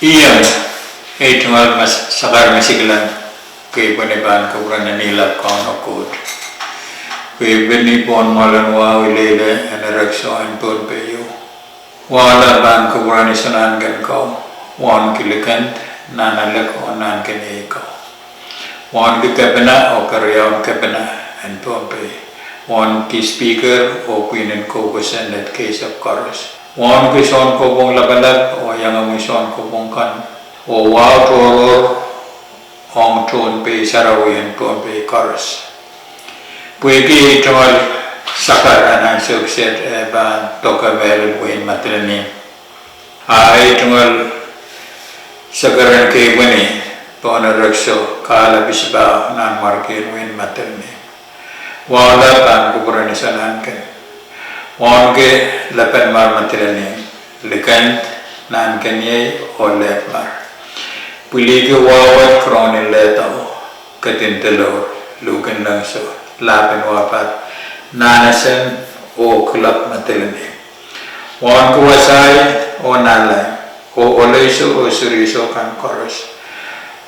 Iyam tungal mas sakar masiglan kay paniban ko na nilap kono kod. Kay beni pon malan wa wilele anarakso an pon peyo. Wala ban ko ni sanan gan ko. Wan kilikan nanalak o nan kene ko. Wan ki kapena o karyaon kapena an pon pe. Wan ki speaker o pinin ko kusan at case of chorus. Wan ki son ko bong labalab o yang amoy son ko bong kan. O wow toror ong ton pe sarawian pon pe chorus. Puigi tungal sakar anan sukset ba toka vel win matrani. Ay tungal sakaran ke wini pona rakso kala bisba nan markin win matrani. Wala kan kuburan sanan kan. Wan ke lapan mar matrani lekan nan kanye o lepmar. Puli ke wawat kronin letao katintelo lukan lang so lapan wapat nanasan o kulap matrani. Wan kuwasay o nalay o olayso o suriso kan chorus.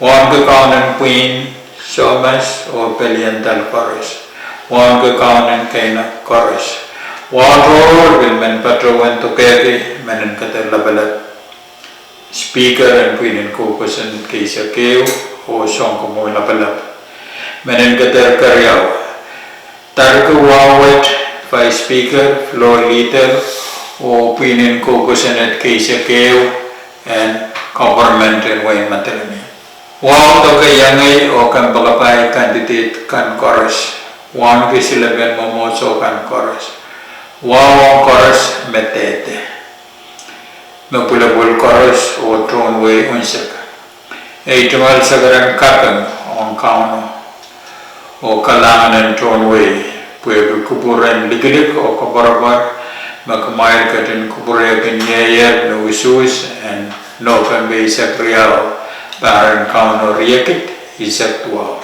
Wan ke kaunan queen somas o peliantal chorus. Wan ke kaunan kaina chorus. Water will men patrowan to kegi men kata labalat speaker and queen and caucus and kisa keo o song ko mo labalat men kata karyaw tarka wawat by speaker floor leader o queen and caucus and kisa keo and government and way matalani wow to kayangay o kan bagapay candidate kan chorus wan kisilaban mo so kan chorus. Wow chorus metete. Mapulabul chorus o tone way unsak. Tumal sagaran kapang on kauno o kalangan tone way. Puwebe kuburan ligilik o kabarabar makamayar katin kuburayakin yayar no usus and no kan be isak riyaw baran kauno riyakit isak tuwaw.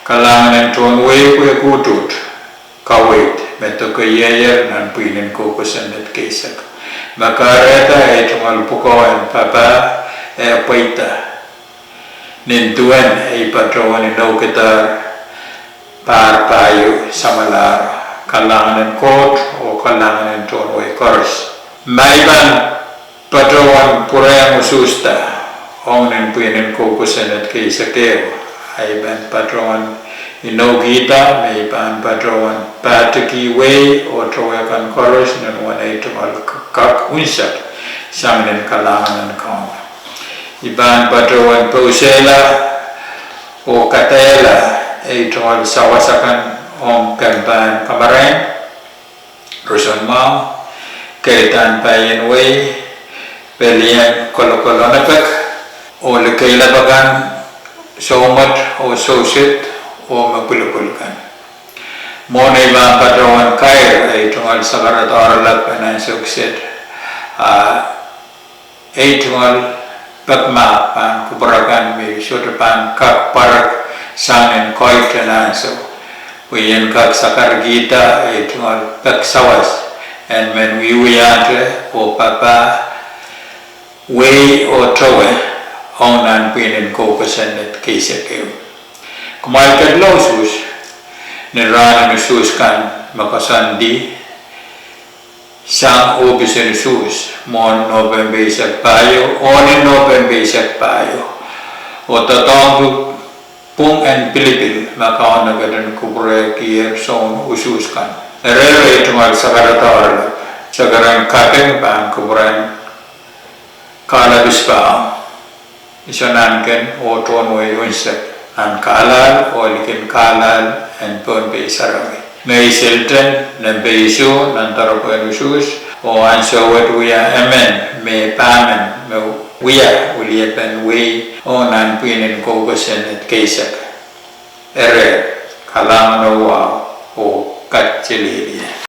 Kalangan tone way puwe kutut kawait. Meto ke yayar nan puinin ko kusanat kesak. Makareta tungal pukawan papa paita. Nintuan patrawan inaw kitar par payo samalar. Kalangan kot o kalangan tonway chorus. Maiban patrawan purayang ususta. Ong nan puinin ko kusanat kesakeo. Aiban patrawan inaw kita may pan patrawan pataki way o troyakan chorus nan wanay tumal kak unsak sa mga kalangan ng kaon. Iban patrawan pausela o katela ay tumal sawasakan om kampan kamareng ruson mo kaitan payan way pelian kolokolo napag o likailabagan somat o sosit o magpulupulkan. Muna ibang patrawan kair ay tungal sa karataralap na sukset. Ay tungal pagma pan kubarakan may sutapan kak parak sanin koy kanaso. Uyan kak sa kargita ay tungal pagsawas. And when we wiyante o papa way o trowe onan pinin kukusan at kisa kayo. Kumain kadlaw sus, nirana ni sus kan makasandi, sang ubis ni sus, mon November isak payo, onin November isak payo. O tatong pung and Pilipil, makaon na gadan kubure kiyer son usus kan. Narelo ito mag sakaratar, sagarang kapeng pan kuburan kalabis pa, isanan ken o tonway unsak. An kalal o likin kalal and pon pe sarawi. May Shelten nan pe isu nan tarapan usus o an sawat wiya amen may pamen may wiya uliyapan way o nan pinin kokosen at kaisak. Ere kalangan o kat chililiya.